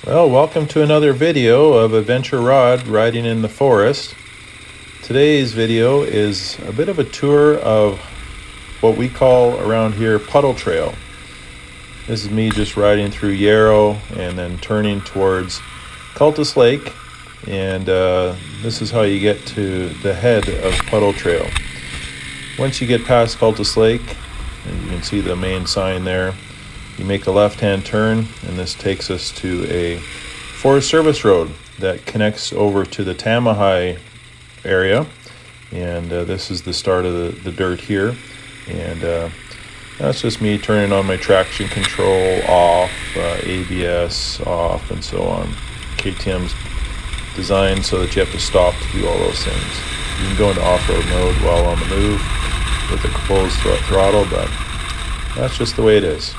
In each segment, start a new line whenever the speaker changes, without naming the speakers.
Well, welcome to another video of Adventure Rod riding in the forest. Today's video is a bit of a tour of what we call around here Puddle Trail. This is me just riding through Yarrow and then turning towards Cultus Lake, and this is how you get to the head of Puddle Trail. Once you get past Cultus Lake, and you can see the main sign there, you make a left-hand turn, and this takes us to a Forest Service road that connects over to the Tamahai area, and this is the start of the dirt here. And that's just me turning on my traction control off, ABS off, and so on. KTM's designed so that you have to stop to do all those things. You can go into off-road mode while on the move with a closed throttle, but that's just the way it is.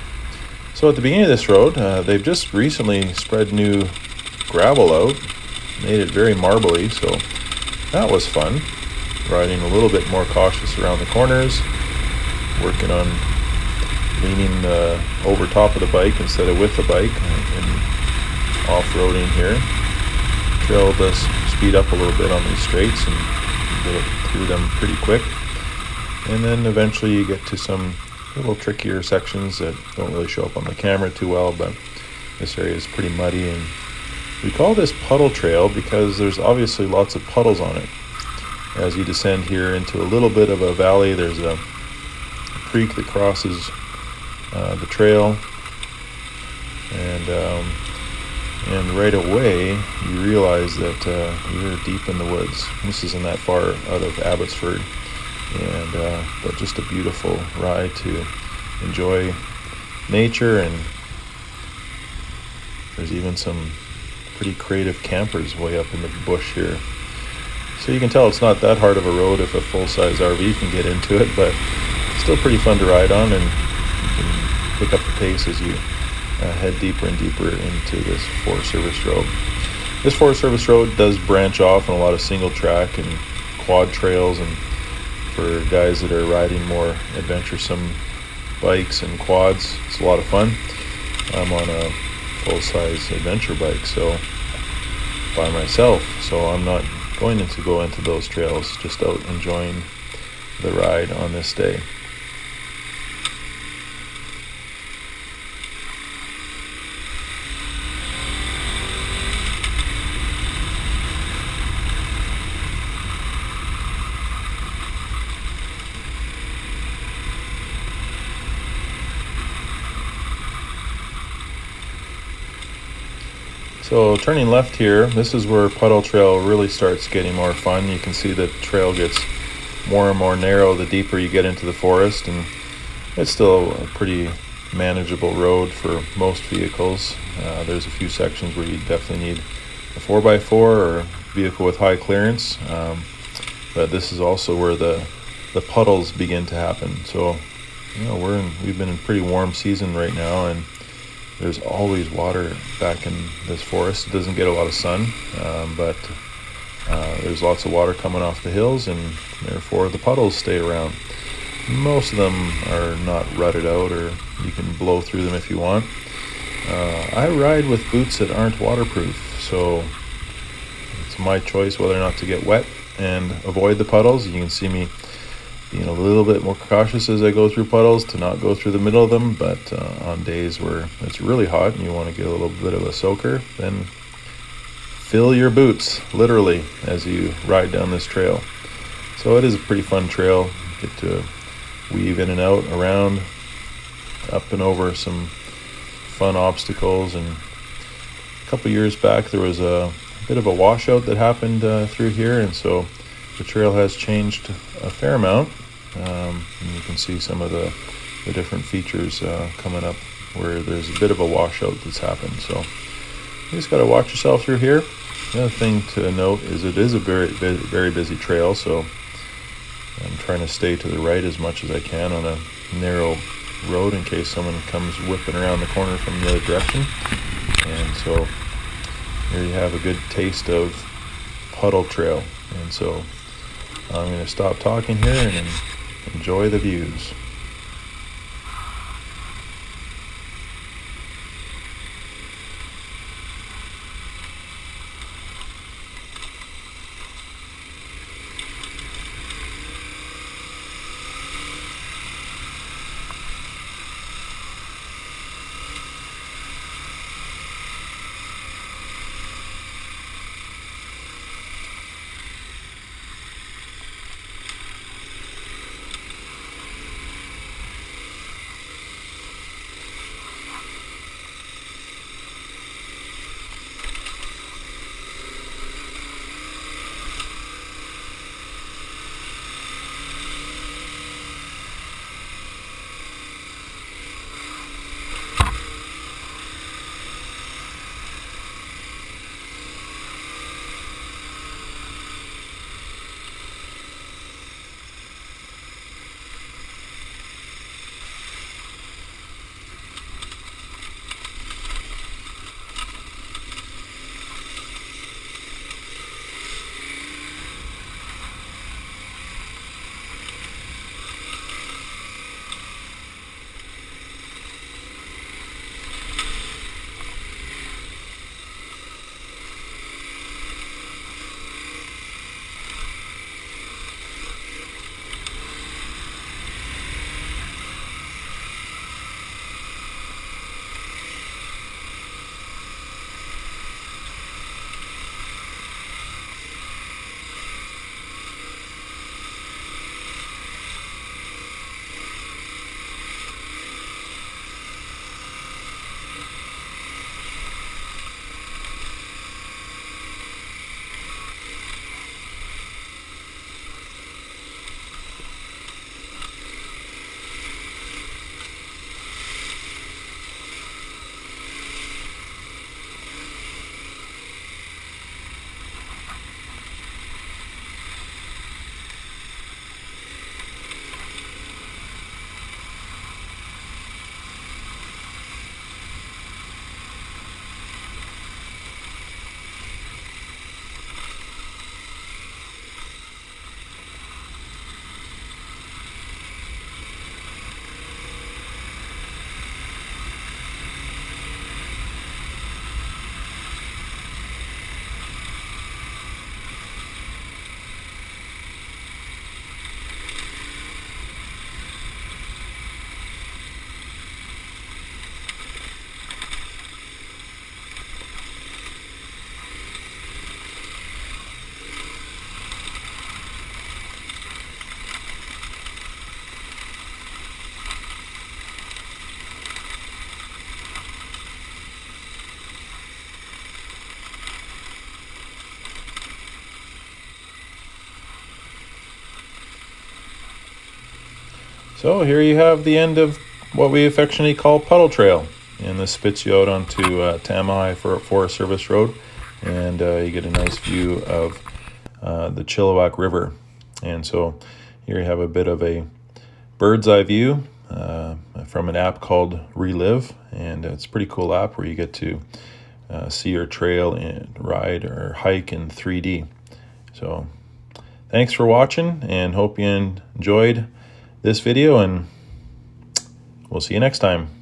So at the beginning of this road, they've just recently spread new gravel out, made it very marbly, so that was fun. Riding a little bit more cautious around the corners, working on leaning over top of the bike instead of with the bike, and off-roading here. Trail does speed up a little bit on these straights and get through them pretty quick. And then eventually you get to some little trickier sections that don't really show up on the camera too well, but this area is pretty muddy, and we call this Puddle Trail because there's obviously lots of puddles on it. As you descend here into a little bit of a valley, there's a creek that crosses the trail, and right away you realize that you're deep in the woods. This isn't that far out of Abbotsford, and but just a beautiful ride to enjoy nature, and there's even some pretty creative campers way up in the bush here. So you can tell it's not that hard of a road if a full-size RV can get into it, but still pretty fun to ride on, and you can pick up the pace as you head deeper and deeper into this Forest Service road. This Forest Service road does branch off on a lot of single track and quad trails, and for guys that are riding more adventuresome bikes and quads, it's a lot of fun. I'm on a full-size adventure bike, so by myself, so I'm not going to go into those trails, just out enjoying the ride on this day. So turning left here, this is where Puddle Trail really starts getting more fun. You can see the trail gets more and more narrow the deeper you get into the forest, and it's still a pretty manageable road for most vehicles. There's a few sections where you definitely need a 4x4 or a vehicle with high clearance, but this is also where the puddles begin to happen. So we've been in pretty warm season right now, and there's always water back in this forest. It doesn't get a lot of sun, but there's lots of water coming off the hills, and therefore the puddles stay around. Most of them are not rutted out, or you can blow through them if you want. I ride with boots that aren't waterproof, so it's my choice whether or not to get wet and avoid the puddles. You can see me being a little bit more cautious as I go through puddles to not go through the middle of them, but on days where it's really hot and you want to get a little bit of a soaker, then fill your boots, literally, as you ride down this trail. So it is a pretty fun trail. You get to weave in and out, around, up and over some fun obstacles. And a couple years back there was a bit of a washout that happened through here, and so the trail has changed a fair amount. And you can see some of the different features coming up where there's a bit of a washout that's happened. So you just got to watch yourself through here. The other thing to note is it is a very, very busy trail, so I'm trying to stay to the right as much as I can on a narrow road in case someone comes whipping around the corner from the other direction. And so here you have a good taste of Puddle Trail. And so I'm going to stop talking here and enjoy the views. So here you have the end of what we affectionately call Puddle Trail. And this spits you out onto Tamahai for Forest Service Road. And you get a nice view of the Chilliwack River. And so here you have a bit of a bird's eye view from an app called Relive. And it's a pretty cool app where you get to see your trail and ride or hike in 3D. So thanks for watching, and hope you enjoyed this video, and we'll see you next time.